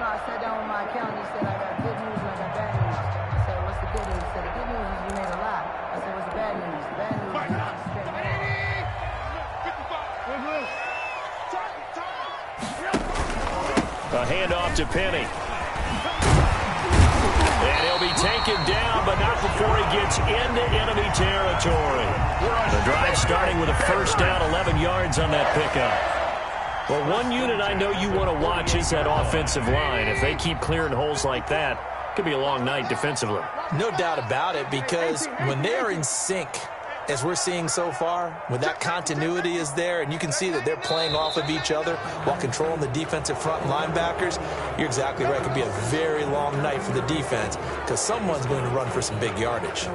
I sat down with my accountant. He said, I got good news and I got bad news. I said, what's the good news? He said, the good news is you made a lot. I said, what's the bad news? The bad news is you just spent A handoff to Penny. And he'll be taken down, but not before he gets into enemy territory. The drive starting with a first down, 11 yards on that pickup. Well, one unit I know you want to watch is that offensive line. If they keep clearing holes like that, it could be a long night defensively. No doubt about it, because when they are in sync, as we're seeing so far, when that continuity is there and you can see that they're playing off of each other while controlling the defensive front linebackers, you're exactly right. It could be a very long night for the defense because someone's going to run for some big yardage.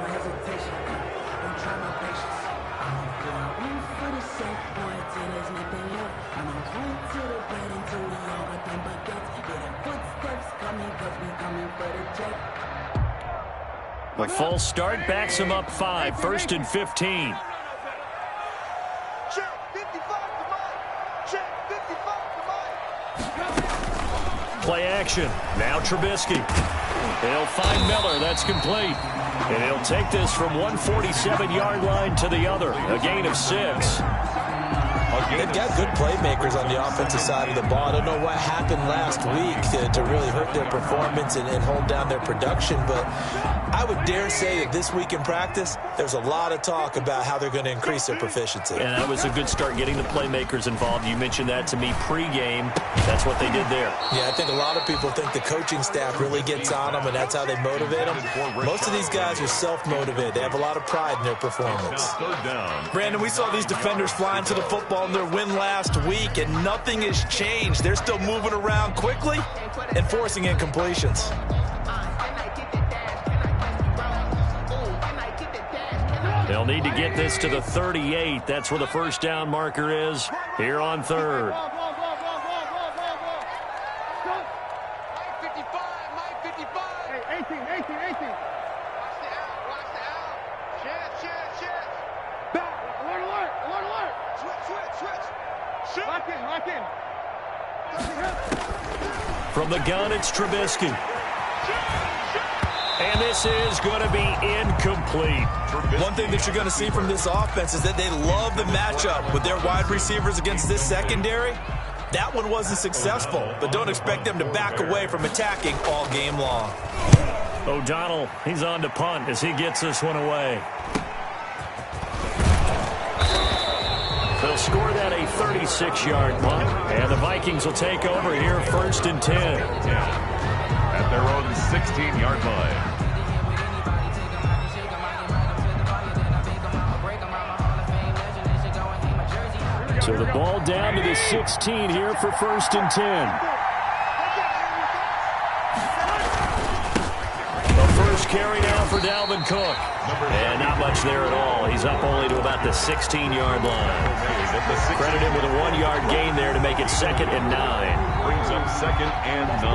The false start backs him up 5, 1st and 15. Play action. Now Trubisky. He'll find Miller. That's complete. And he'll take this from 147-yard line to the other. A gain of 6. They've got good playmakers on the offensive side of the ball. I don't know what happened last week to really hurt their performance and hold down their production, but I would dare say that this week in practice, there's a lot of talk about how they're going to increase their proficiency. And that was a good start getting the playmakers involved. You mentioned that to me pregame. That's what they did there. Yeah, I think a lot of people think the coaching staff really gets on them, and that's how they motivate them. Most of these guys are self-motivated. They have a lot of pride in their performance. Brandon, we saw these defenders flying to the football in their win last week, and nothing has changed. They're still moving around quickly and forcing incompletions. They'll need to get this to the 38. That's where the first down marker is here on 3rd. From the gun, it's Trubisky. And this is going to be incomplete. One thing that you're going to see from this offense is that they love the matchup with their wide receivers against this secondary. That one wasn't successful, but don't expect them to back away from attacking all game long. O'Donnell, he's on to punt as he gets this one away. They'll score that a 36-yard punt, and the Vikings will take over here 1st and 10. At their own 16-yard line. So the ball down to the 16 here for 1st and 10. First carry now for Dalvin Cook. And not much there at all. He's up only to about the 16-yard line. Credit him with a 1-yard gain there to make it 2nd and 9. Brings up 2nd and 9.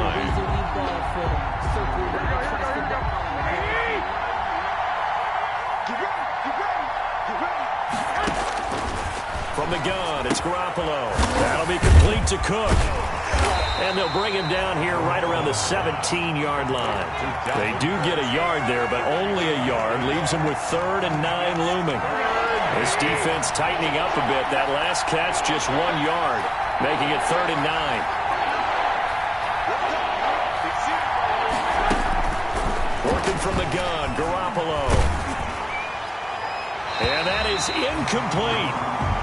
From the gun, it's Garoppolo. That'll be complete to Cook. And they'll bring him down here right around the 17-yard line. They do get a yard there, but only a yard. Leaves him with 3rd and 9 looming. This defense tightening up a bit. That last catch, just 1 yard, making it 3rd and 9. Working from the gun, Garoppolo. And that is incomplete.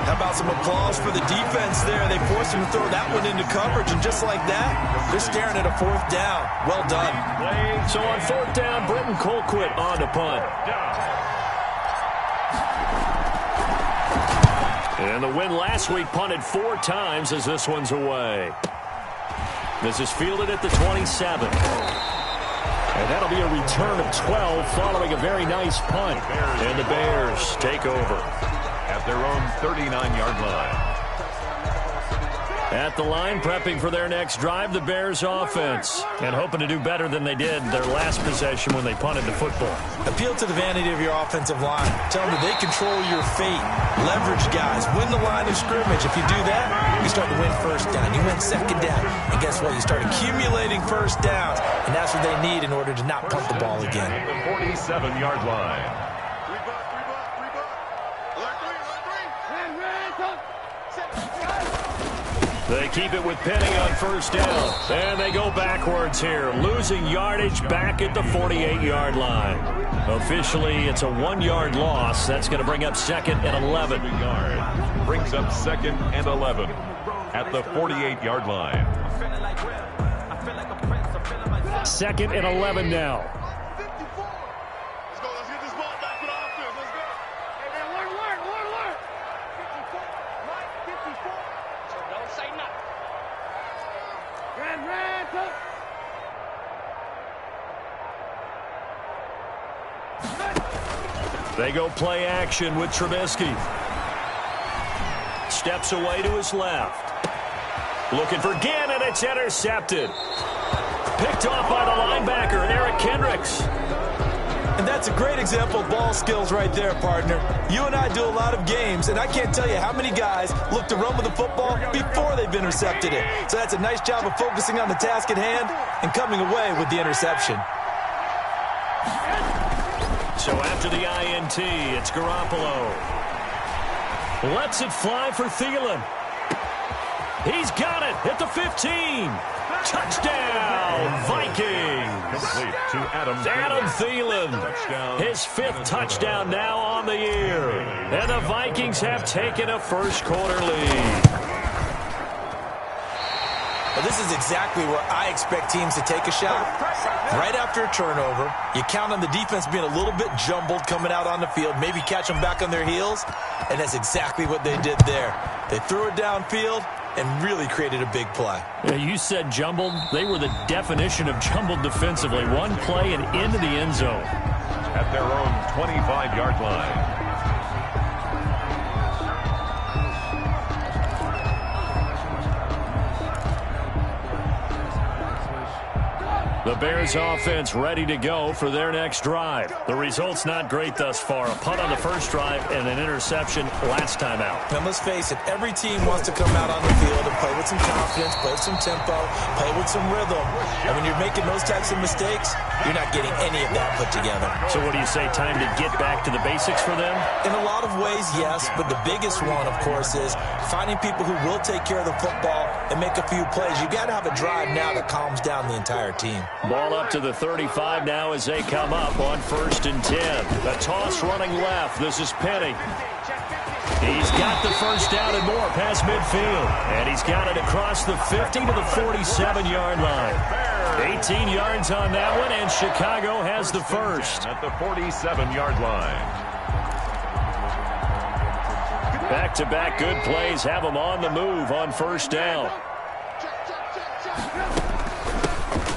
How about some applause for the defense there? They forced him to throw that one into coverage, and just like that, they're staring at a 4th down. Well done. So on 4th down, Britton Colquitt on to punt. And the win last week punted 4 times as this one's away. This is fielded at the 27. And that'll be a return of 12 following a very nice punt. And the Bears take over. At their own 39-yard line. At the line, prepping for their next drive, the Bears offense. And hoping to do better than they did their last possession when they punted the football. Appeal to the vanity of your offensive line. Tell them that they control your fate. Leverage guys. Win the line of scrimmage. If you do that, you start to win first down. You win second down. And guess what? You start accumulating first downs. And that's what they need in order to not punt the ball again. At the 47-yard line. They keep it with Penny on first down. And they go backwards here, losing yardage back at the 48-yard line. Officially, it's a 1-yard loss. That's going to bring up second and 11. Brings up second and 11 at the 48-yard line. Second and 11 now. Let's get this ball back to the offense. Let's go. Hey, man, work. 54. So don't say nothing. Red, go. They go play action with Trubisky. Steps away to his left. Looking for Gannon. It's intercepted. Picked off by the linebacker, Eric Kendricks. And that's a great example of ball skills right there, partner. You and I do a lot of games, and I can't tell you how many guys look to run with the football before they've intercepted it. So that's a nice job of focusing on the task at hand and coming away with the interception. So after the INT, it's Garoppolo. Lets it fly for Thielen. He's got it at the 15. Touchdown, Vikings. Complete to Adam Thielen. Touchdown. His 5th touchdown now on the year. And the Vikings have taken a first-quarter lead. Well, this is exactly where I expect teams to take a shot. Right after a turnover, you count on the defense being a little bit jumbled coming out on the field, maybe catch them back on their heels, and that's exactly what they did there. They threw it downfield and really created a big play. Yeah, you said jumbled. They were the definition of jumbled defensively. One play and into the end zone. At their own 25-yard line. The Bears offense ready to go for their next drive. The result's not great thus far. A punt on the first drive and an interception last time out. And let's face it, every team wants to come out on the field and play with some confidence, play with some tempo, play with some rhythm. And when you're making those types of mistakes, you're not getting any of that put together. So what do you say, time to get back to the basics for them? In a lot of ways, yes, but the biggest one, of course, is finding people who will take care of the football and make a few plays. You got to have a drive now that calms down the entire team. Ball up to the 35 now as they come up on 1st and 10. A toss running left. This is Penny. He's got the first down and more past midfield. And he's got it across the 50 to the 47-yard line. 18 yards on that one, and Chicago has the first. At the 47-yard line. Back-to-back good plays have them on the move on first down.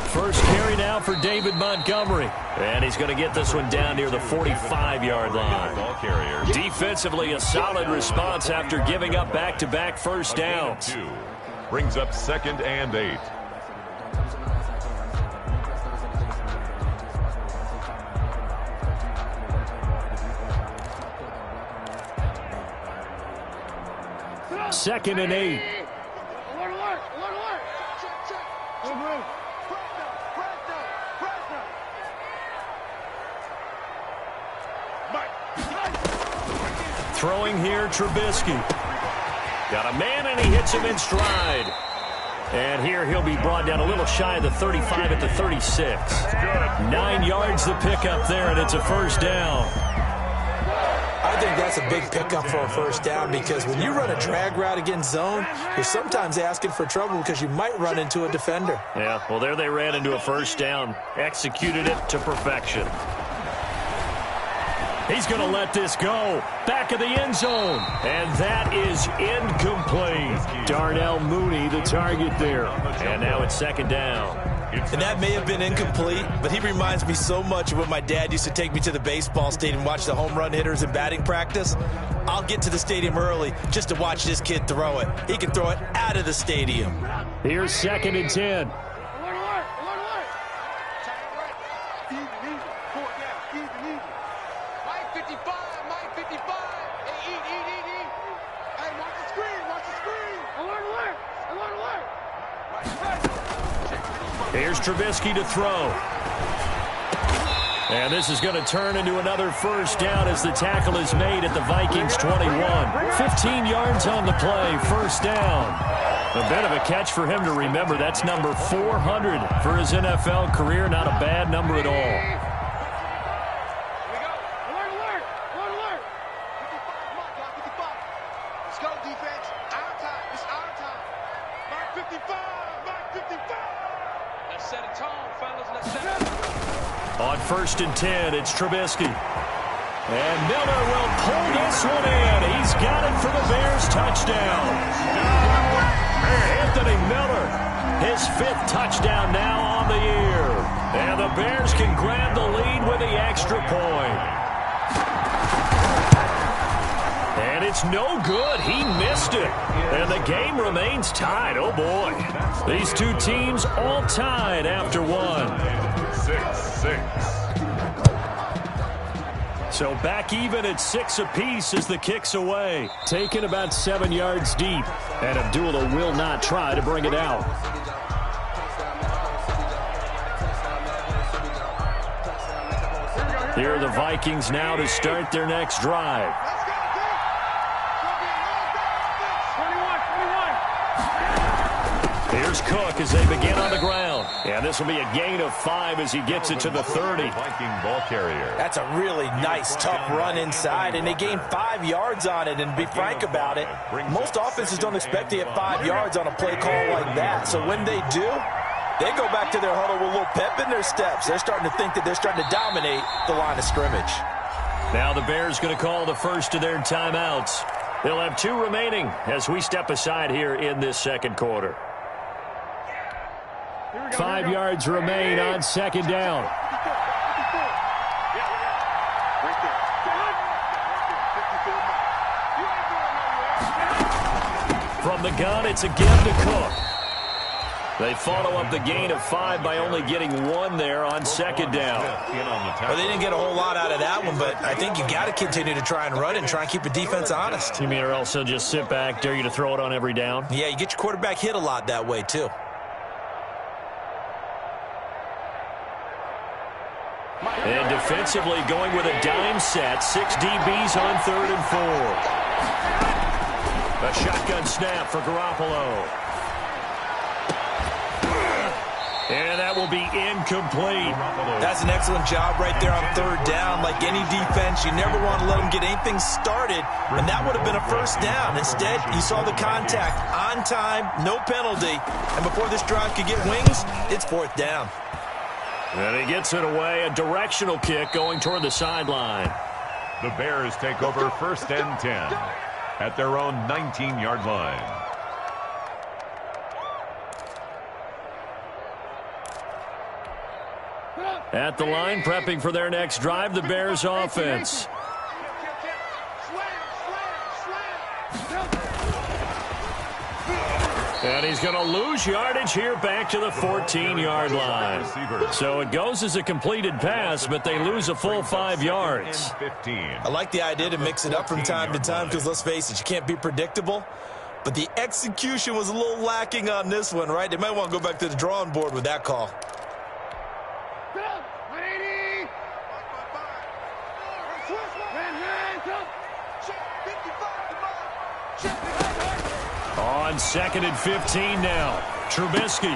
First carry now for David Montgomery. And he's going to get this one down near the 45-yard line. Ball carrier. Defensively, a solid response after giving up back-to-back first downs. Brings up 2nd and 8. Second and 8. Throwing here, Trubisky. Got a man, and he hits him in stride. And here he'll be brought down a little shy of the 35 at the 36. 9 yards the pickup there, and it's a first down. I think that's a big pickup for a first down because when you run a drag route against zone, you're sometimes asking for trouble because you might run into a defender. Yeah, well, there they ran into a first down. Executed it to perfection. He's going to let this go. Back of the end zone. And that is incomplete. Darnell Mooney, the target there. And now it's second down. And that may have been incomplete, but he reminds me so much of when my dad used to take me to the baseball stadium and watch the home run hitters in batting practice. I'll get to the stadium early just to watch this kid throw it. He can throw it out of the stadium. Here's 2nd and 10. Here's Trubisky to throw. And this is going to turn into another first down as the tackle is made at the Vikings 21. 15 yards on the play, first down. A bit of a catch for him to remember. That's number 400 for his NFL career. Not a bad number at all. On 1st and 10, it's Trubisky. And Miller will pull this one in. He's got it for the Bears touchdown. Anthony Miller, his 5th touchdown now on the year. And the Bears can grab the lead with the extra point. And it's no good. He missed it. And the game remains tied. Oh, boy. These two teams all tied after one. 6-6. So back even at 6 apiece as the kick's away. Taken about 7 yards deep. And Abdullah will not try to bring it out. Here are the Vikings now to start their next drive. Here's Cook as they begin on the ground. And this will be a gain of 5 as he gets it to the 30. Viking ball carrier. That's a really nice, tough run inside, and they gained 5 yards on it. And to be frank about it, most offenses don't expect to get 5 yards on a play call like that. So when they do, they go back to their huddle with a little pep in their steps. They're starting to think that they're starting to dominate the line of scrimmage. Now the Bears going to call the first of their timeouts. They'll have 2 remaining as we step aside here in this second quarter. 5 yards remain on 2nd down. From the gun, it's again to Cook. They follow up the gain of 5 by only getting 1 there on 2nd down. Well, they didn't get a whole lot out of that one, but I think you got to continue to try and run it and try and keep the defense honest. You mean or else they'll just sit back, dare you to throw it on every down? Yeah, you get your quarterback hit a lot that way, too. And defensively going with a dime set. 6 DBs on 3rd and 4. A shotgun snap for Garoppolo. And that will be incomplete. That's an excellent job right there on 3rd down. Like any defense, you never want to let them get anything started, and that would have been a first down. Instead, you saw the contact on time, no penalty, and before this drive could get wings, it's 4th down. And he gets it away, a directional kick going toward the sideline. The Bears take over 1st and 10 at their own 19-yard line. At the line, prepping for their next drive, the Bears offense. And he's going to lose yardage here back to the 14-yard line. So it goes as a completed pass, but they lose a full 5 yards. I like the idea to mix it up from time to time because, let's face it, you can't be predictable. But the execution was a little lacking on this one, right? They might want to go back to the drawing board with that call. On 2nd and 15 now. Trubisky.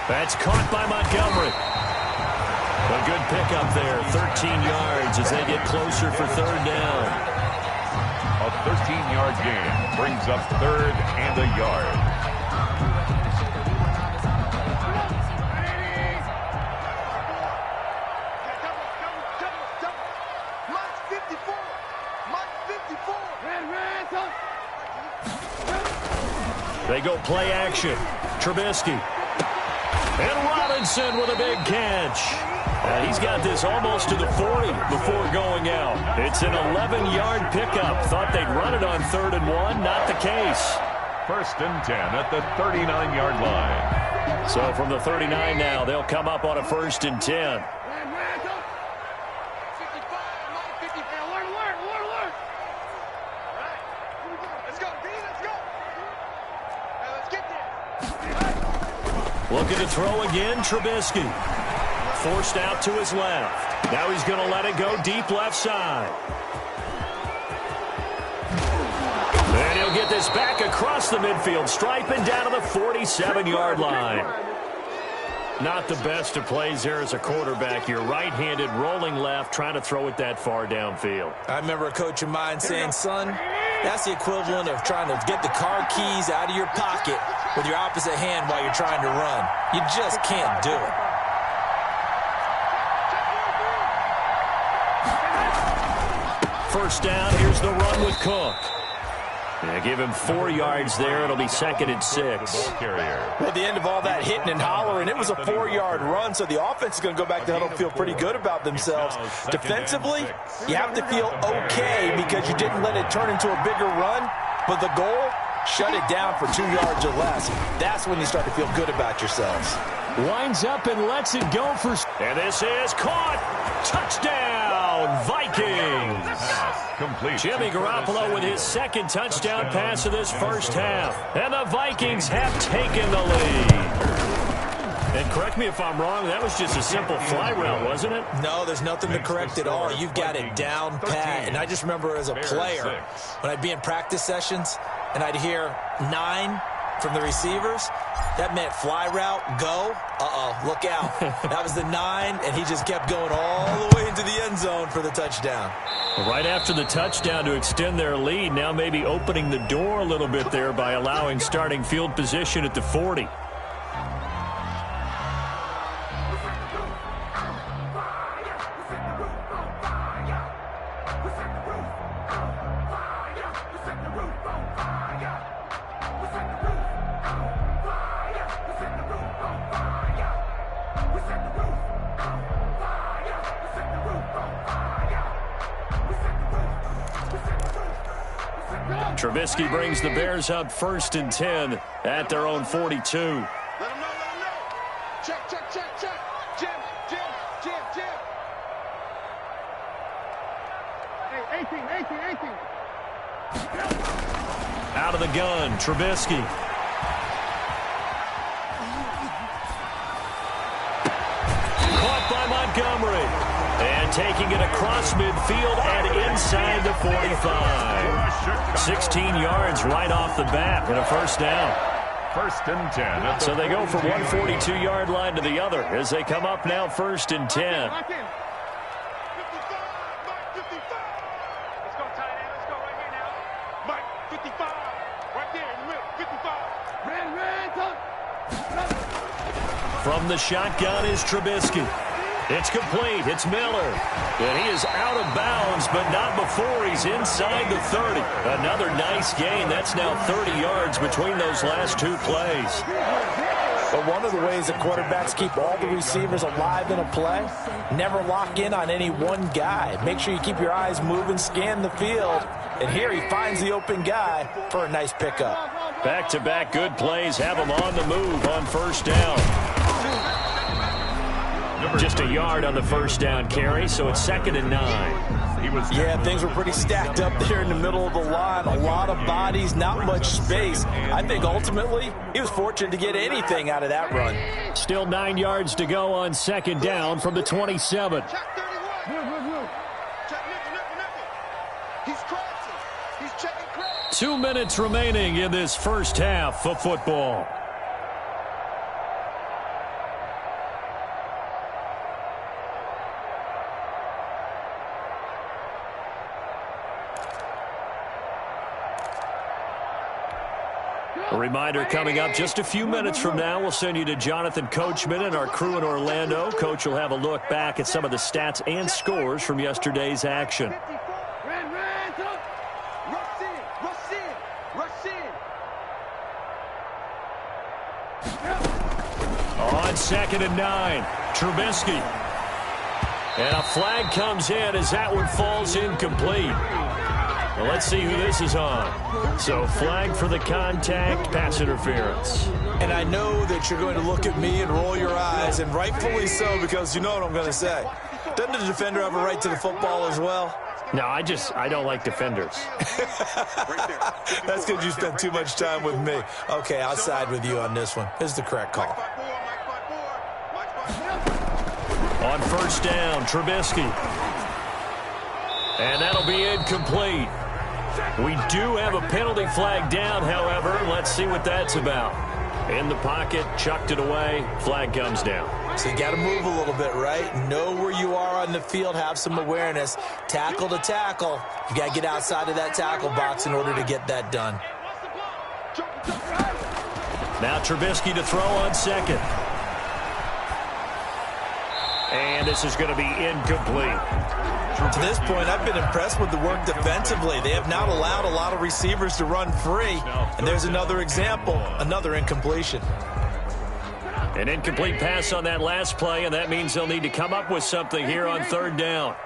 That's caught by Montgomery. A good pickup there. 13 yards as they get closer for 3rd down. A 13-yard gain brings up 3rd and a yard. They go play action. Trubisky. And Robinson with a big catch. He's got this almost to the 40 before going out. It's an 11-yard pickup. Thought they'd run it on 3rd and 1. Not the case. 1st and 10 at the 39-yard line. So from the 39 now, they'll come up on a 1st and 10. Looking to throw again, Trubisky. Forced out to his left. Now he's going to let it go deep left side. And he'll get this back across the midfield stripe and down to the 47-yard line. Not the best of plays there as a quarterback. You're right-handed, rolling left, trying to throw it that far downfield. I remember a coach of mine saying, son, that's the equivalent of trying to get the car keys out of your pocket with your opposite hand while you're trying to run. You just can't do it. First down, here's the run with Cook. Yeah, give him 4 yards there. It'll be 2nd and 6. At the end of all that hitting and hollering, it was a 4-yard run, so the offense is going to go back to huddle and feel pretty good about themselves. Defensively, you have to feel okay because you didn't let it turn into a bigger run, but the goal, shut it down for 2 yards or less. That's when you start to feel good about yourselves. Winds up and lets it go for... And this is caught. Touchdown, Vikings. Complete. Jimmy Garoppolo with his 2nd touchdown pass of this first half. And the Vikings have taken the lead. And correct me if I'm wrong, that was just a simple fly route, wasn't it? No, there's nothing to correct at all. You've got it down pat. And I just remember as a player, when I'd be in practice sessions and I'd hear 9 from the receivers, that meant fly route, go. Look out. That was the 9, and he just kept going all the way into the end zone for the touchdown. Right after the touchdown to extend their lead, now maybe opening the door a little bit there by allowing starting field position at the 40. Trubisky brings the Bears up 1st and 10 at their own 42. Let him know, let him know. Check, check, check, check. Jim. Hey, 18. Out of the gun, Trubisky. Caught by Montgomery. And taking it across midfield and inside the 45. 16 yards right off the bat and a first down. 1st and 10. So they go from one 42-yard line to the other as they come up now 1st and 10. Lock in. 55. Mike, 55. Let's go, tight end. Let's go right here now. Mike, 55. Right there in the middle. 55. Red. From the shotgun is Trubisky. It's complete. It's Miller. And he is out of bounds, but not before he's inside the 30. Another nice gain. That's now 30 yards between those last 2 plays. But one of the ways that quarterbacks keep all the receivers alive in a play, never lock in on any one guy. Make sure you keep your eyes moving, scan the field. And here he finds the open guy for a nice pickup. Back-to-back good plays have him on the move on first down. Just a yard on the first down carry, so it's 2nd and 9. Yeah, things were pretty stacked up there in the middle of the line. A lot of bodies, not much space. I think ultimately he was fortunate to get anything out of that run. Still 9 yards to go on 2nd down from the 27. Check 31. Check nickel. He's crossing. He's checking cross. 2 minutes remaining in this first half of football. A reminder coming up just a few minutes from now, we'll send you to Jonathan Coachman and our crew in Orlando. Coach will have a look back at some of the stats and scores from yesterday's action. On 2nd and 9. Trubisky. And a flag comes in as that one falls incomplete. Well, let's see who this is on. So flag for the contact, pass interference. And I know that you're going to look at me and roll your eyes, and rightfully so, because you know what I'm going to say. Doesn't the defender have a right to the football as well? No, I don't like defenders. That's because you spent too much time with me. Okay, I'll side with you on this one. This is the correct call. On 1st down, Trubisky. And that'll be incomplete. We do have a penalty flag down, however. Let's see what that's about. In the pocket, chucked it away, flag comes down. So you got to move a little bit, right? Know where you are on the field, have some awareness. Tackle to tackle. You got to get outside of that tackle box in order to get that done. Now Trubisky to throw on 2nd. And this is going to be incomplete. To this point, I've been impressed with the work defensively. They have not allowed a lot of receivers to run free. And there's another example, another incompletion. An incomplete pass on that last play, and that means they'll need to come up with something here on 3rd down.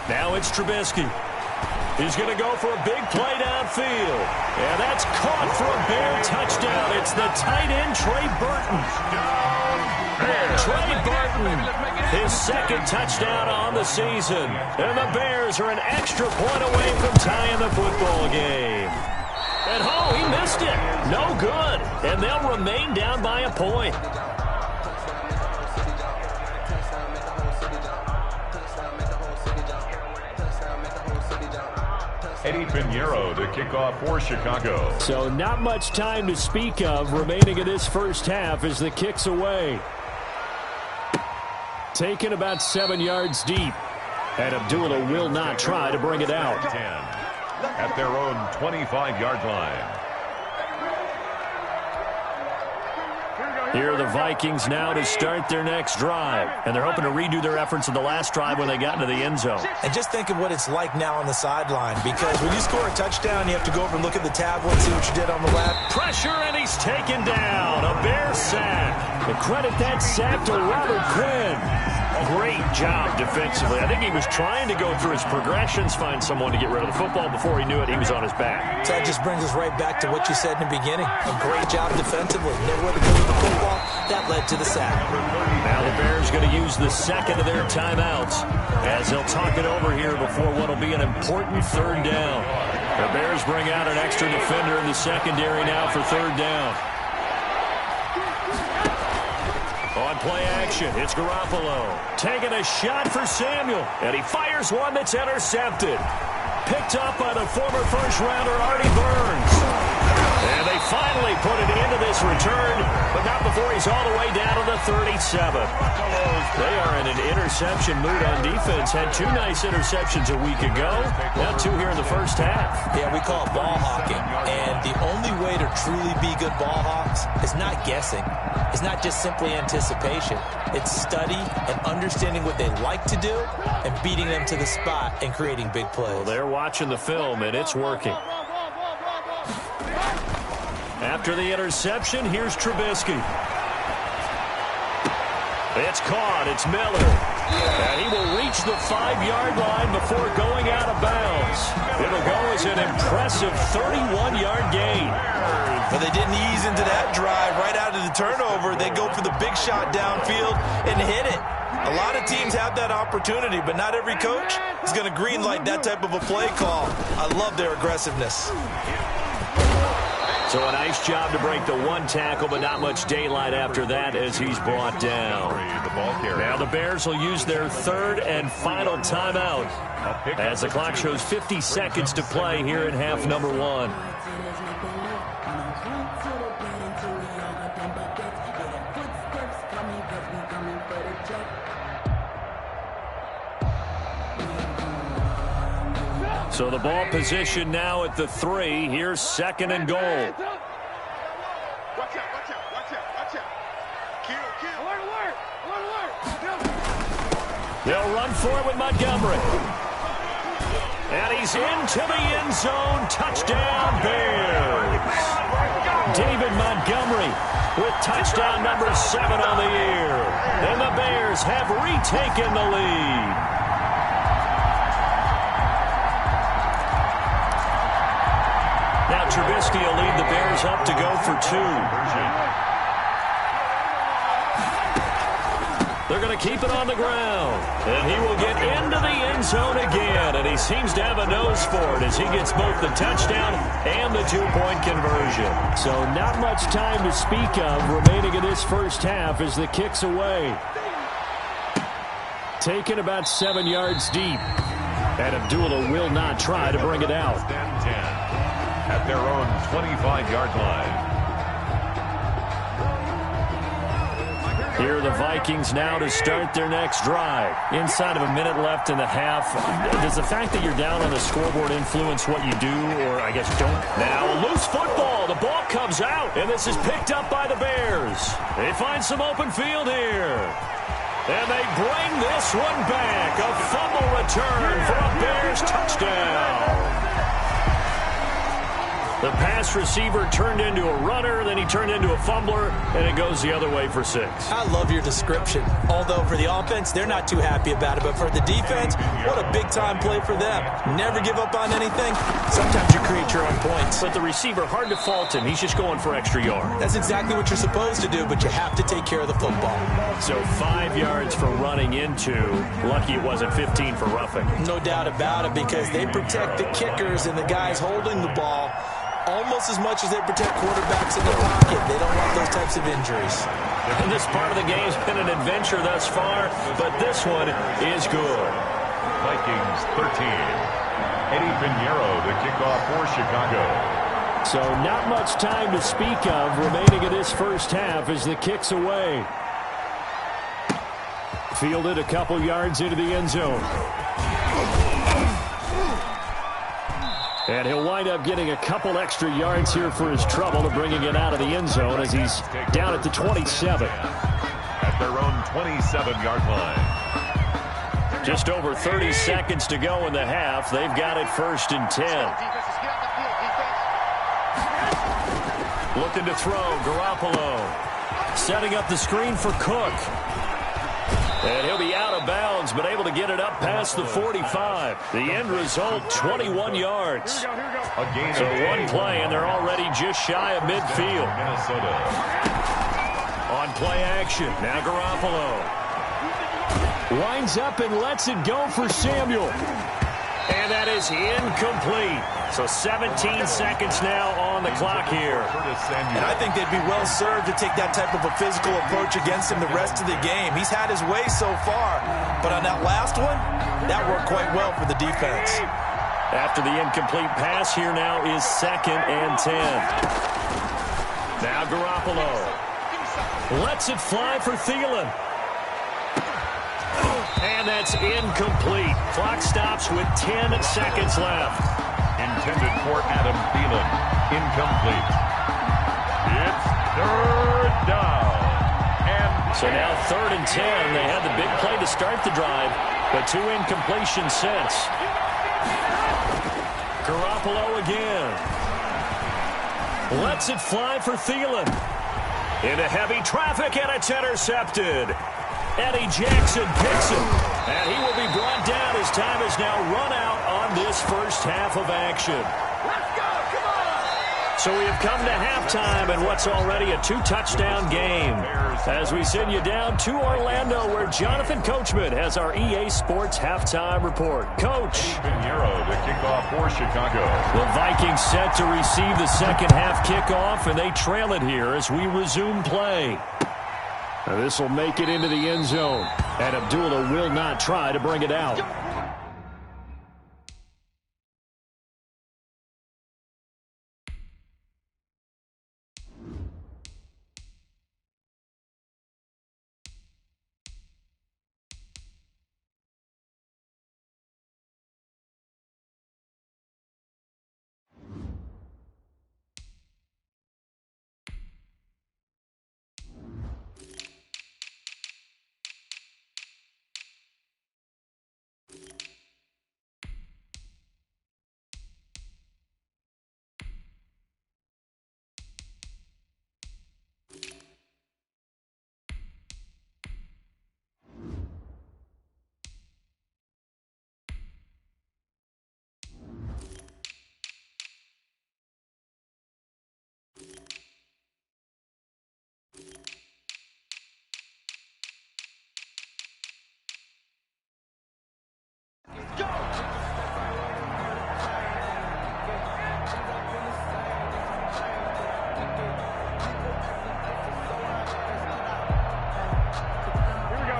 Now it's Trubisky. He's going to go for a big play downfield. And that's caught for a Bear touchdown. It's the tight end, Trey Burton. Trey Burton, his 2nd touchdown on the season. And the Bears are an extra point away from tying the football game. And, oh, he missed it. No good. And they'll remain down by a point. Eddie Pinheiro to kick off for Chicago. So not much time to speak of remaining in this first half as the kick's away. Taken about 7 yards deep. And Abdullah will not try to bring it out. 10 at their own 25-yard line. Here are the Vikings now to start their next drive. And they're hoping to redo their efforts in the last drive when they got into the end zone. And just think of what it's like now on the sideline, because when you score a touchdown, you have to go over and look at the tablet and see what you did on the left. Pressure, and he's taken down. A Bear sack. And credit that sack to Robert Quinn. Great job defensively. I think he was trying to go through his progressions, find someone to get rid of the football. Before he knew it, he was on his back. So that just brings us right back to what you said in the beginning. A great job defensively. Nowhere to go with the football. That led to the sack. Now the Bears going to use the 2nd of their timeouts as they'll talk it over here before what will be an important 3rd down. The Bears bring out an extra defender in the secondary now for 3rd down. On play action, it's Garoppolo. Taking a shot for Samuel. And he fires one that's intercepted. Picked up by the former first-rounder Artie Burns. And they finally put it into this return, but not before he's all the way down to the 37. They are in an interception mood on defense. Had 2 nice interceptions a week ago. Now 2 here in the first half. Yeah, we call it ball hawking. And the only way to truly be good ball hawks is not guessing. It's not just simply anticipation. It's study and understanding what they like to do and beating them to the spot and creating big plays. Well, they're watching the film, and it's working. After the interception, here's Trubisky. It's caught. It's Miller. And he will reach the 5-yard line before going out of bounds. It'll go as an impressive 31-yard gain. But they didn't ease into that drive right out of the turnover. They go for the big shot downfield and hit it. A lot of teams have that opportunity, but not every coach is going to greenlight that type of a play call. I love their aggressiveness. So a nice job to break the 1 tackle, but not much daylight after that as he's brought down. Now the Bears will use their 3rd and final timeout as the clock shows 50 seconds to play here in half number 1. So the ball position now at the 3. Here's 2nd and goal. Watch out, watch out, watch out, watch out. Kill. Alert. They'll run for it with Montgomery. And he's into the end zone. Touchdown, Bears. David Montgomery with touchdown number 7 on the year. And the Bears have retaken the lead. Now Trubisky will lead the Bears up to go for 2. They're going to keep it on the ground. And he will get into the end zone again. And he seems to have a nose for it as he gets both the touchdown and the 2-point conversion. So not much time to speak of remaining in this first half as the kick's away. Taken about 7 yards deep. And Abdullah will not try to bring it out. 10 at their own 25-yard line. Here are the Vikings now to start their next drive. Inside of a minute left in the half, does the fact that you're down on the scoreboard influence what you do, or I guess don't? Now a loose football. The ball comes out, and this is picked up by the Bears. They find some open field here. And they bring this one back. A fumble return for a Bears touchdown. The pass receiver turned into a runner, then he turned into a fumbler, and it goes the other way for 6. I love your description. Although for the offense, they're not too happy about it. But for the defense, what a big-time play for them. Never give up on anything. Sometimes you create your own points. But the receiver, hard to fault him. He's just going for extra yard. That's exactly what you're supposed to do, but you have to take care of the football. So 5 yards for running into. Lucky it wasn't 15 for roughing. No doubt about it, because they protect the kickers and the guys holding the ball almost as much as they protect quarterbacks in the pocket. They don't want those types of injuries. And this part of the game's been an adventure thus far, but this one is good. Vikings 13. Eddie Pinheiro, the kickoff for Chicago. So not much time to speak of remaining in this first half as the kick's away. Fielded a couple yards into the end zone. And he'll wind up getting a couple extra yards here for his trouble of bringing it out of the end zone as he's down at the 27. At their own 27-yard line. Just over 30 seconds to go in the half. They've got it 1st and 10. Looking to throw, Garoppolo. Setting up the screen for Cook. And he'll be out of bounds, but able to get it up past the 45. The end result, 21 yards. So one play, and they're already just shy of midfield. Minnesota. On play action, now Garoppolo. Winds up and lets it go for Samuel. And that is incomplete. So 17 seconds now on the clock here. And I think they'd be well served to take that type of a physical approach against him the rest of the game. He's had his way so far, but on that last one, that worked quite well for the defense. After the incomplete pass, here now is 2nd and 10. Now Garoppolo lets it fly for Thielen. And that's incomplete. Clock stops with 10 seconds left. Intended for Adam Thielen. Incomplete. It's 3rd down. And so now 3rd and 10. They had the big play to start the drive, but 2 incompletions since. Garoppolo again. Lets it fly for Thielen. Into heavy traffic, and it's intercepted. Eddie Jackson picks it, and he will be brought down as time is now run out on this first half of action. Let's go, come on! So we have come to halftime in what's already a 2-touchdown game. As we send you down to Orlando, where Jonathan Coachman has our EA Sports halftime report. Coach. Pinheiro, the kickoff for Chicago. The Vikings set to receive the second half kickoff, and they trail it here as we resume play. Now this will make it into the end zone, and Abdullah will not try to bring it out.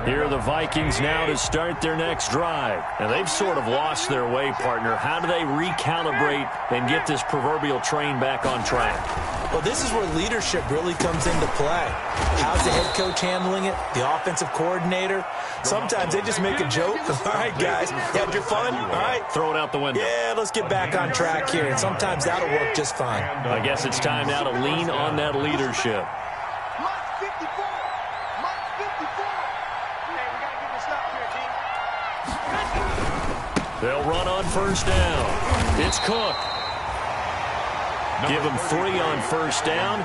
Here are the Vikings now to start their next drive. And they've sort of lost their way, partner. How do they recalibrate and get this proverbial train back on track? Well, this is where leadership really comes into play. How's the head coach handling it? The offensive coordinator? Sometimes they just make a joke. All right, guys, you had your fun? All right. Throw it out the window. Yeah, let's get back on track here. And sometimes that'll work just fine. I guess it's time now to lean on that leadership. They'll run on first down. It's Cook. Give him 3 on first down.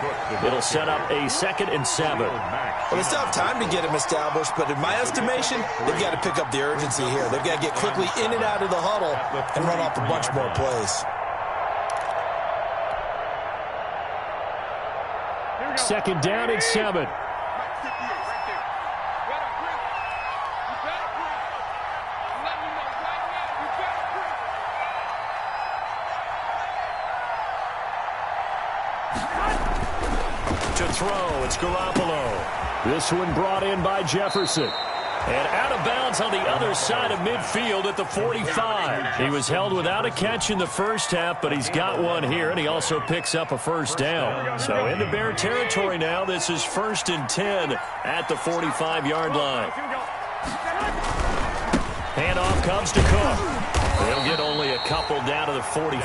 It'll set up a 2nd and 7. Well, they still have time to get him established, but in my estimation, they've got to pick up the urgency here. They've got to get quickly in and out of the huddle and run off a bunch more plays. 2nd down and 7. To throw, it's Garoppolo. This one brought in by Jefferson. And out of bounds on the other side of midfield at the 45. He was held without a catch in the first half, but he's got one here, and he also picks up a first down. So into Bear territory now. This is 1st and 10 at the 45-yard line. Handoff comes to Cook. They'll get only a couple down to the 44.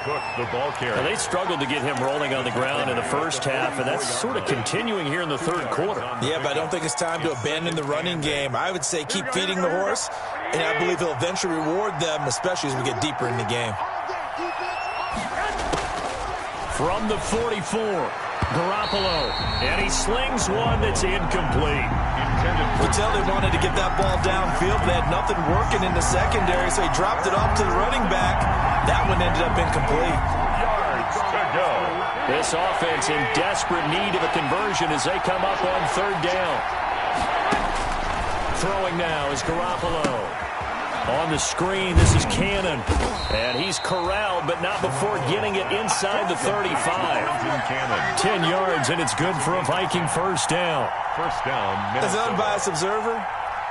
Cook, the ball carrier. And they struggled to get him rolling on the ground in the first half, and that's sort of continuing here in the third quarter. Yeah, but I don't think it's time to abandon the running game. I would say keep feeding the horse, and I believe he'll eventually reward them, especially as we get deeper in the game. From the 44, Garoppolo, and he slings one that's incomplete. You can tell they wanted to get that ball downfield. They had nothing working in the secondary, so he dropped it off to the running back. That one ended up incomplete. Yards to go. This offense in desperate need of a conversion as they come up on 3rd down. Throwing now is Garoppolo. On the screen, this is Cannon. And he's corralled, but not before getting it inside the 35. 10 yards, and it's good for a Viking first down. First down. As an unbiased observer,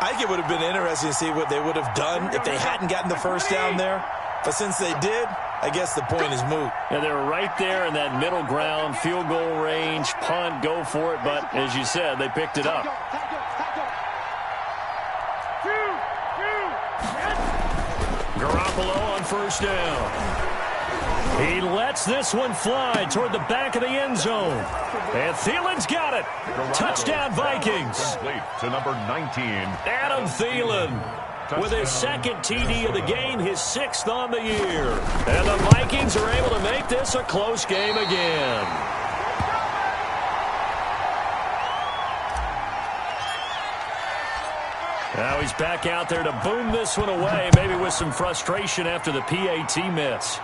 I think it would have been interesting to see what they would have done if they hadn't gotten the first down there. But since they did, I guess the point is moot. Yeah, they're right there in that middle ground, field goal range, punt, go for it. But as you said, they picked it up. Garoppolo on first down. He lets this one fly toward the back of the end zone. And Thielen's got it. Touchdown, Vikings. Complete to number 19. Adam Thielen with his 2nd TD of the game, his 6th on the year. And the Vikings are able to make this a close game again. Now he's back out there to boom this one away, maybe with some frustration after the PAT miss.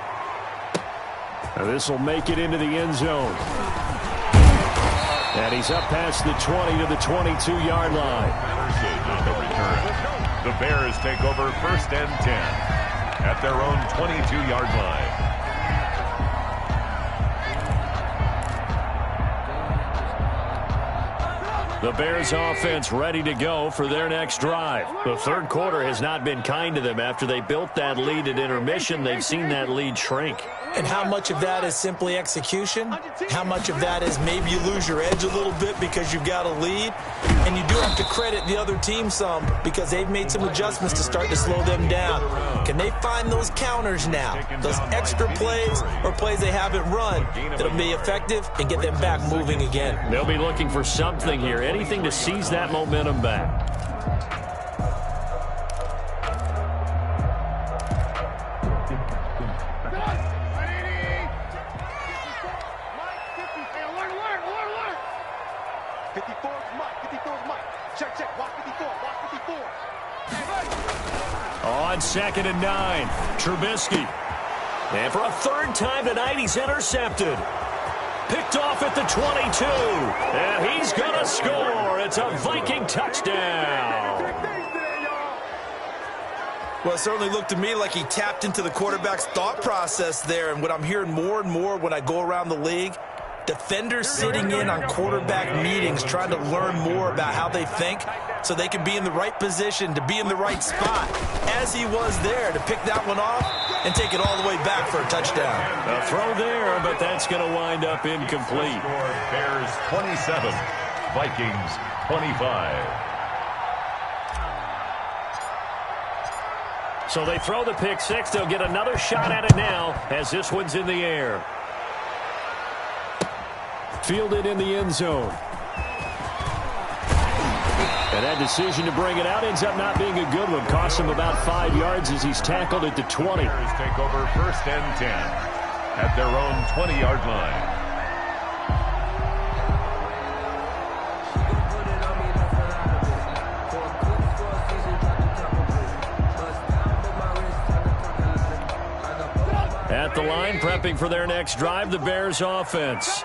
Now this will make it into the end zone. And he's up past the 20 to the 22-yard line. On the return. The Bears take over 1st and 10 at their own 22-yard line. The Bears offense ready to go for their next drive. The third quarter has not been kind to them. After they built that lead at intermission, they've seen that lead shrink. And how much of that is simply execution? How much of that is maybe you lose your edge a little bit because you've got a lead? And you do have to credit the other team some because they've made some adjustments to start to slow them down. Can they find those counters now? Those extra plays or plays they haven't run that'll be effective and get them back moving again? They'll be looking for something here, anything to seize that momentum back. On 2nd and 9, Trubisky. And for a 3rd time tonight, he's intercepted. Picked off at the 22. And he's going to score. It's a Viking touchdown. Well, it certainly looked to me like he tapped into the quarterback's thought process there. And what I'm hearing more and more when I go around the league, Defenders sitting in on quarterback meetings trying to learn more about how they think so they can be in the right position to be in the right spot, as he was there to pick that one off and take it all the way back for a touchdown. A throw there, but that's going to wind up incomplete. Bears 27, Vikings 25. So they throw the pick six. They'll get another shot at it now as this one's in the air. Fielded in the end zone. And that decision to bring it out ends up not being a good one. Costs him about 5 yards as he's tackled at the 20. Bears take over first and 10 at their own 20-yard line. At the line, prepping for their next drive, the Bears offense.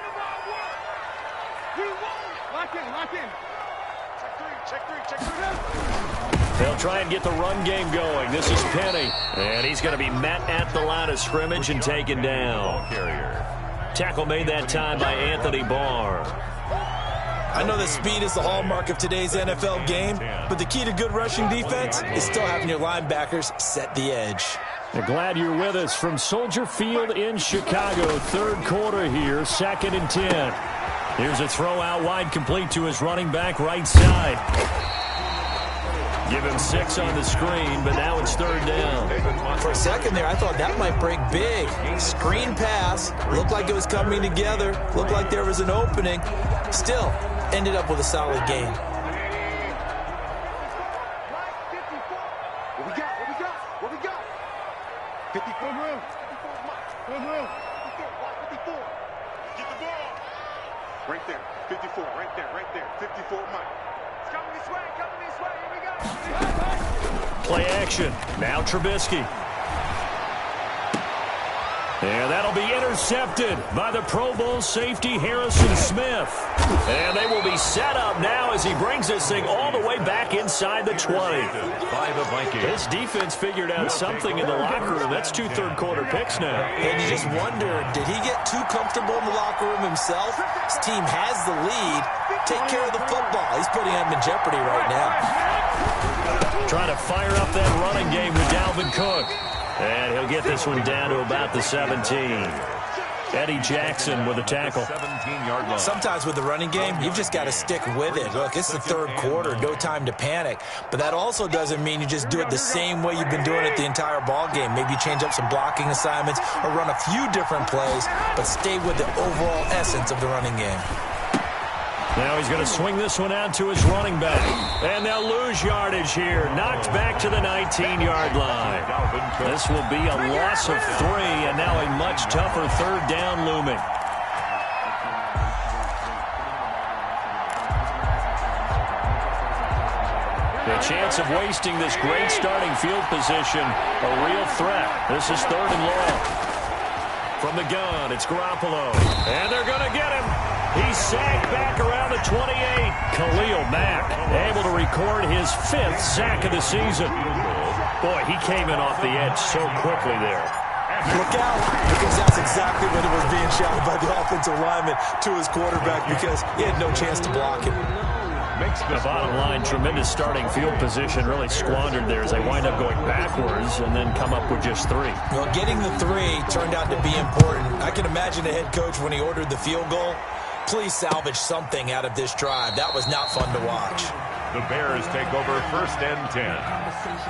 Lock in. Check three. They'll try and get the run game going. This is Penny. And he's going to be met at the line of scrimmage and taken down. Tackle made that time by Anthony Barr. I know that speed is the hallmark of today's NFL game, but the key to good rushing defense is still having your linebackers set the edge. We're glad you're with us from Soldier Field in Chicago. Third quarter here, 2nd and 10. Here's a throw out wide, complete to his running back right side. Give him 6 on the screen, but now it's 3rd down. For a second there, I thought that might break big. Screen pass, looked like it was coming together, looked like there was an opening. Still, ended up with a solid gain. What we got? 54 room. 54. Get the ball. Right there. 54. Right there. 54 Mike. It's coming this way. Here we go. Play action. Now Trubisky. And that'll be intercepted by the Pro Bowl safety Harrison Smith. And they will be set up now as he brings this thing all the way back inside the 20. By the Vikings. This defense figured out something in the locker room. That's 2 third-quarter picks now. And you just wonder, did he get too comfortable in the locker room himself? His team has the lead. Take care of the football. He's putting them in jeopardy right now. Trying to fire up that running game with Dalvin Cook. And he'll get this one down to about the 17. Eddie Jackson with a tackle. 17-yard line. Sometimes with the running game, you've just got to stick with it. Look, it's the third quarter, no time to panic. But that also doesn't mean you just do it the same way you've been doing it the entire ball game. Maybe change up some blocking assignments or run a few different plays, but stay with the overall essence of the running game. Now he's going to swing this one out to his running back. And they'll lose yardage here. Knocked back to the 19-yard line. This will be a loss of 3, and now a much tougher 3rd down looming. The chance of wasting this great starting field position, a real threat. This is 3rd and long. From the gun, it's Garoppolo. And they're going to get him. He's sacked back around the 28. Khalil Mack able to record his 5th sack of the season. Boy, he came in off the edge so quickly there. Look out, because that's exactly when it was being shouted by the offensive lineman to his quarterback because he had no chance to block him. The bottom line, tremendous starting field position, really squandered there as they wind up going backwards and then come up with just 3. Well, getting the 3 turned out to be important. I can imagine the head coach when he ordered the field goal. Please salvage something out of this drive. That was not fun to watch. The Bears take over first and 10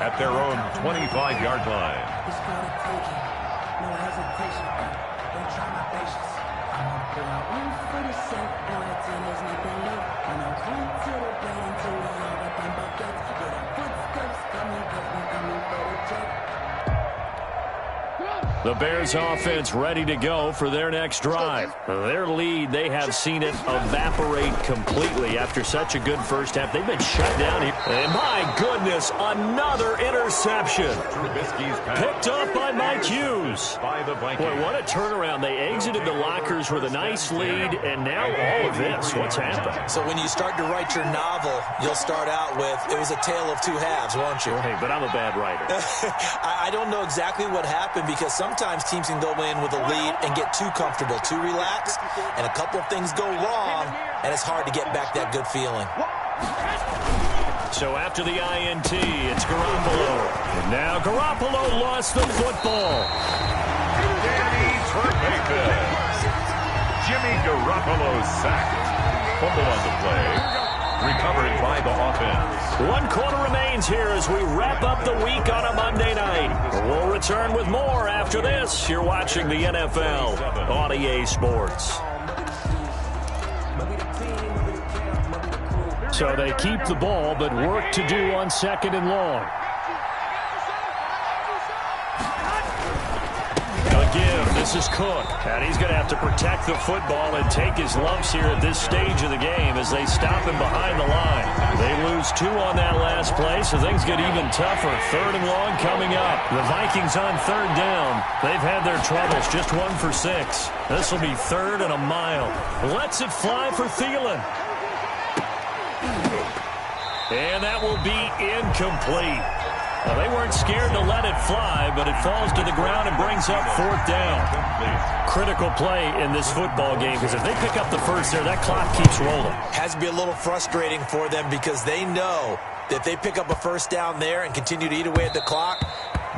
at their own 25-yard line. No hesitation. Don't try my patience. One for the set, boy, there's nothing left. And I'm coming to the bed until we all up in buckets. With our footsteps coming, cause we coming for the jet. The Bears offense ready to go for their next drive. Their lead, they have seen it evaporate completely after such a good first half. They've been shut down here. And my goodness, another interception. Picked up by Mike Hughes. Boy, what a turnaround. They exited the lockers with a nice lead, and now all of this. What's happened? So when you start to write your novel, you'll start out with, it was a tale of 2 halves, won't you? Hey, but I'm a bad writer. I don't know exactly what happened because some sometimes teams can go in with a lead and get too comfortable, too relaxed, and a couple of things go wrong, and it's hard to get back that good feeling. So after the INT, it's Garoppolo. And now Garoppolo lost the football. Danny Trevathan. Jimmy Garoppolo sacked. Fumble on the play. Recovered by the offense. 1 quarter remains here as we wrap up the week on a Monday night. We'll return with more after this. You're watching the NFL on EA Sports. So they keep the ball, but work to do on 2nd and long. Again, this is Cook, and he's going to have to protect the football and take his lumps here at this stage of the game as they stop him behind the line. They lose 2 on that last play, so things get even tougher. 3rd and long coming up. The Vikings on 3rd down. They've had their troubles, just 1 for 6. This will be 3rd and a mile. Lets it fly for Thielen. And that will be incomplete. Well, they weren't scared to let it fly, but it falls to the ground and brings up 4th down. Critical play in this football game, because if they pick up the first there, that clock keeps rolling. Has to be a little frustrating for them because they know that if they pick up a first down there and continue to eat away at the clock,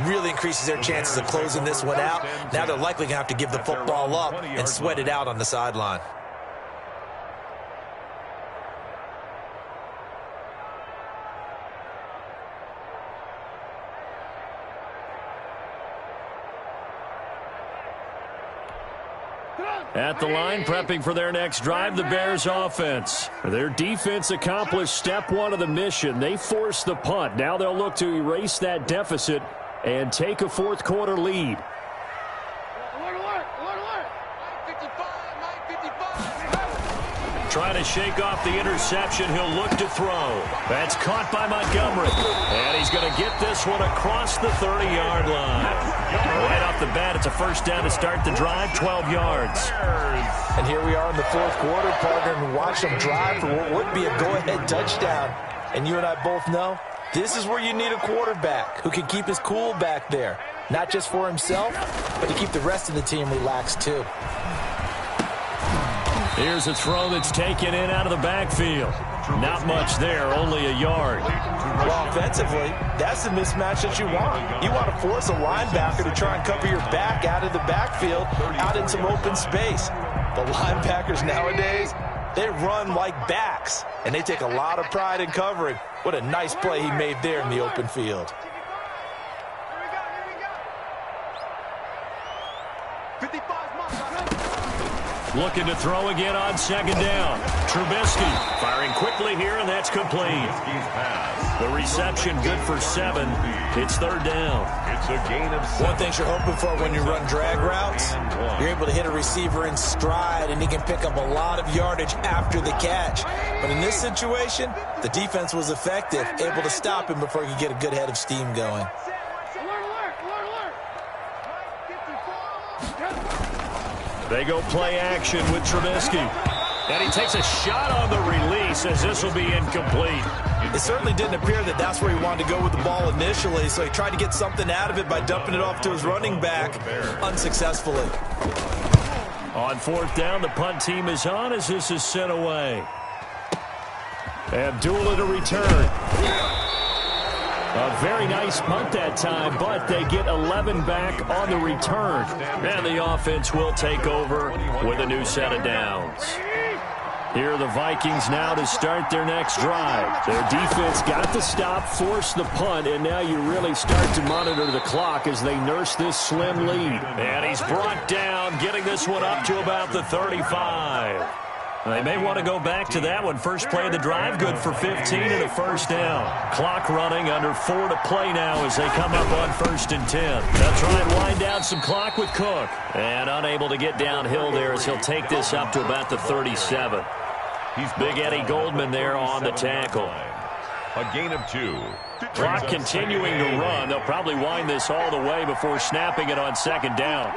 really increases their chances of closing this one out. Now they're likely going to have to give the football up and sweat it out on the sideline. At the line, prepping for their next drive, the Bears offense. Their defense accomplished step 1 of the mission. They forced the punt. Now they'll look to erase that deficit and take a 4th quarter lead. Trying to shake off the interception. He'll look to throw. That's caught by Montgomery. And he's going to get this one across the 30-yard line. Right off the bat, it's a first down to start the drive, 12 yards. And here we are in the 4th quarter, partner, and watch them drive for what would be a go-ahead touchdown. And you and I both know this is where you need a quarterback who can keep his cool back there. Not just for himself, but to keep the rest of the team relaxed too. Here's a throw that's taken in out of the backfield. Not much there, only a yard. Well, offensively, that's the mismatch that you want. You want to force a linebacker to try and cover your back out of the backfield, out in some open space. The linebackers nowadays, they run like backs, and they take a lot of pride in covering. What a nice play he made there in the open field. Looking to throw again on 2nd down. Trubisky firing quickly here, and that's complete. The reception good for 7. It's 3rd down. It's a gain of 7. One thing you're hoping for when you run drag routes, you're able to hit a receiver in stride, and he can pick up a lot of yardage after the catch. But in this situation, the defense was effective, able to stop him before he could get a good head of steam going. They go play action with Trubisky. And he takes a shot on the release as this will be incomplete. It certainly didn't appear that that's where he wanted to go with the ball initially, so he tried to get something out of it by dumping it off to his running back unsuccessfully. On 4th down, the punt team is on as this is sent away. Abdullah to return. A very nice punt that time, but they get 11 back on the return. And the offense will take over with a new set of downs. Here are the Vikings now to start their next drive. Their defense got the stop, forced the punt, and now you really start to monitor the clock as they nurse this slim lead. And he's brought down, getting this one up to about the 35. They may want to go back to that one. First play of the drive, good for 15 and a first down. Clock running, under 4 to play now as they come up on 1st and 10. They'll try and wind down some clock with Cook. And unable to get downhill there as he'll take this up to about the 37. Big Eddie Goldman there on the tackle. A gain of 2. Clock continuing to run. They'll probably wind this all the way before snapping it on 2nd down.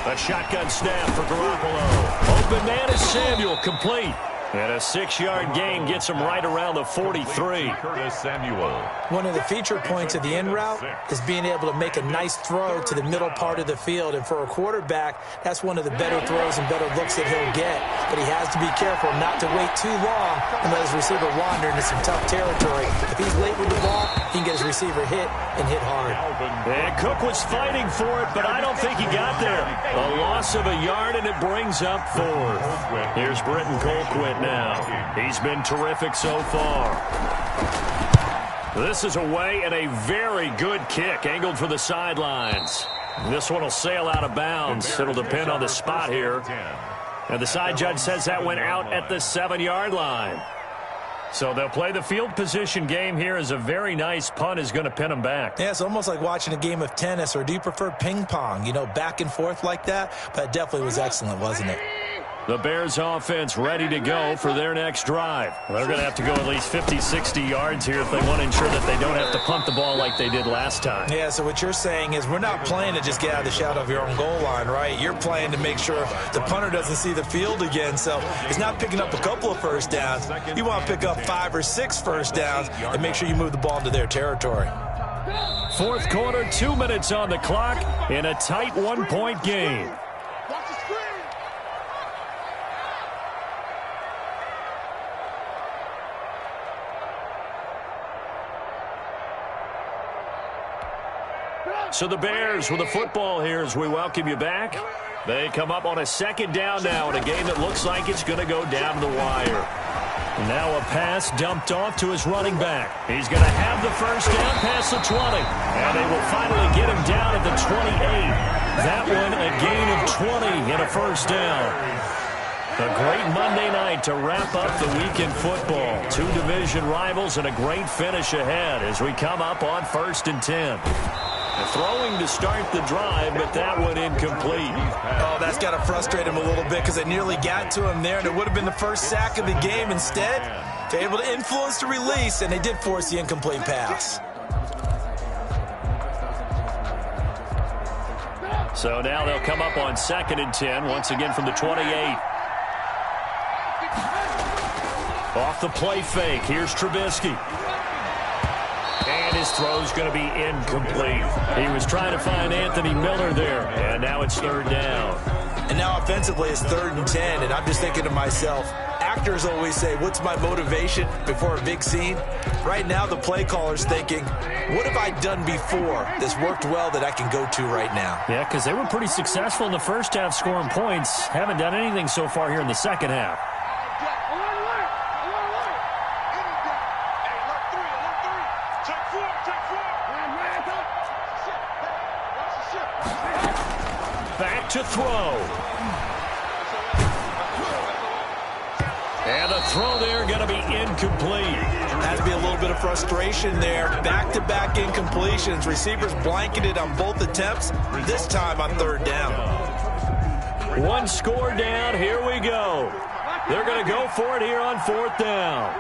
A shotgun snap for Garoppolo. Open man is Samuel, complete. And a 6-yard gain gets him right around the 43. Curtis Samuel. One of the feature points of the in route is being able to make a nice throw to the middle part of the field. And for a quarterback, that's one of the better throws and better looks that he'll get. But he has to be careful not to wait too long and let his receiver wander into some tough territory. If he's late with the ball, he can get his receiver hit and hit hard. And Cook was fighting for it, but I don't think he got there. A loss of a yard, and it brings up 4th. Here's Britton Colquitt now. He's been terrific so far. This is away, and a very good kick angled for the sidelines. This one will sail out of bounds. It'll depend on the spot here. And the side judge says that went out at the 7-yard line. So they'll play the field position game here as a very nice punt is going to pin them back. Yeah, it's almost like watching a game of tennis, or do you prefer ping pong? You know, back and forth like that? But it definitely was excellent, wasn't it? The Bears offense ready to go for their next drive. They're going to have to go at least 50, 60 yards here if they want to ensure that they don't have to punt the ball like they did last time. Yeah, so what you're saying is we're not playing to just get out of the shadow of your own goal line, right? You're playing to make sure the punter doesn't see the field again. So it's not picking up a couple of first downs. You want to pick up 5 or 6 first downs and make sure you move the ball into their territory. 4th quarter, 2 minutes on the clock in a tight 1-point game. So the Bears with the football here as we welcome you back. They come up on a 2nd down now in a game that looks like it's going to go down to the wire. Now a pass dumped off to his running back. He's going to have the first down past the 20. And they will finally get him down at the 28. That one a gain of 20 and a first down. A great Monday night to wrap up the weekend football. 2 division rivals and a great finish ahead as we come up on 1st and 10. Throwing to start the drive, but that one incomplete. Oh, that's got to frustrate him a little bit because they nearly got to him there, and it would have been the first sack of the game. Instead, they're able to influence the release, and they did force the incomplete pass. So now they'll come up on 2nd and 10, once again from the 28. Off the play fake, here's Trubisky. And his throw's going to be incomplete. He was trying to find Anthony Miller there, and now it's 3rd down. And now offensively it's 3rd and 10, and I'm just thinking to myself, actors always say, what's my motivation before a big scene? Right now the play caller's thinking, what have I done before that's worked well that I can go to right now? Yeah, because they were pretty successful in the first half scoring points. Haven't done anything so far here in the second half. Back to throw. And the throw there going to be incomplete. Has to be a little bit of frustration there. Back-to-back incompletions. Receivers blanketed on both attempts, this time on 3rd down. 1 score down. Here we go. They're going to go for it here on 4th down.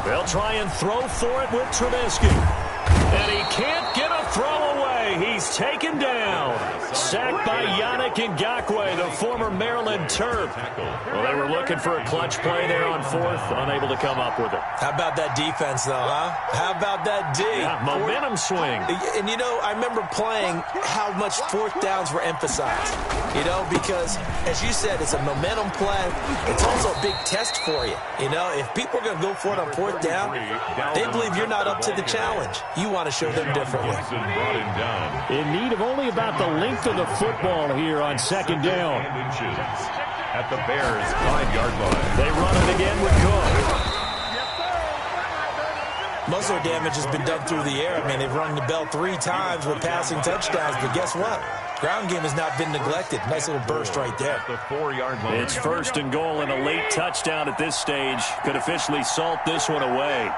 They'll try and throw for it with Trubisky. And he can't get a throw away. He's taken down. Sacked by Yannick Ngakoue, the former Maryland Terp. Well, they were looking for a clutch play there on 4th, unable to come up with it. How about that defense, though, huh? How about that D? Yeah, momentum swing. And, you know, I remember playing how much 4th downs were emphasized. You know, because, as you said, it's a momentum play. It's also a big test for you. You know, if people are going to go for it on 4th down, they believe you're not up to the challenge. You want to show them differently. In need of only about the length of the football here on 2nd down. At the Bears' 5-yard line. They run it again with Cook. Most of their damage has been done through the air. I mean, they've rung the bell 3 times with passing touchdowns, but guess what? Ground game has not been neglected. Nice little burst right there. The 4-yard line. It's 1st and goal and a late touchdown at this stage. Could officially salt this one away.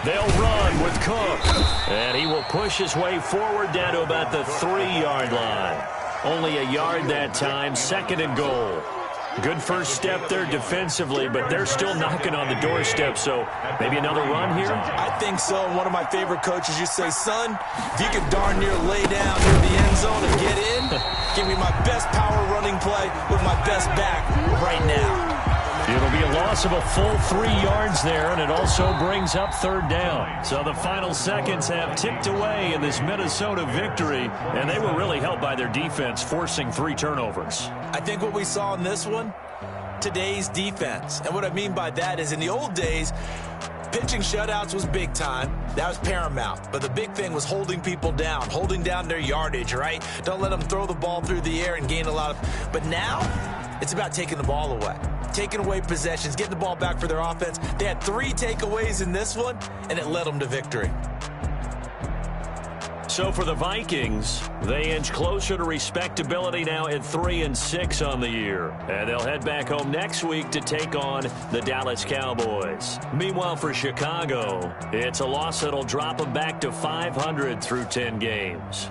They'll run with Cook. And he will push his way forward down to about the 3-yard line. Only a yard that time, 2nd and goal. Good first step there defensively, but they're still knocking on the doorstep, so maybe another run here? I think so. One of my favorite coaches used to say, son, if you can darn near lay down near the end zone and get in, give me my best power running play with my best back right now. It'll be a loss of a full 3 yards there, and it also brings up third down. So the final seconds have ticked away in this Minnesota victory, and they were really helped by their defense, forcing 3 turnovers. I think what we saw in this one, today's defense. And what I mean by that is in the old days, pitching shutouts was big time. That was paramount. But the big thing was holding people down, holding down their yardage, right? Don't let them throw the ball through the air and gain a lot of... But now, it's about taking the ball away. Taking away possessions, getting the ball back for their offense. They had 3 takeaways in this one, and it led them to victory. So for the Vikings, they inch closer to respectability now at 3-6 on the year. And they'll head back home next week to take on the Dallas Cowboys. Meanwhile, for Chicago, it's a loss that'll drop them back to 500 through 10 games.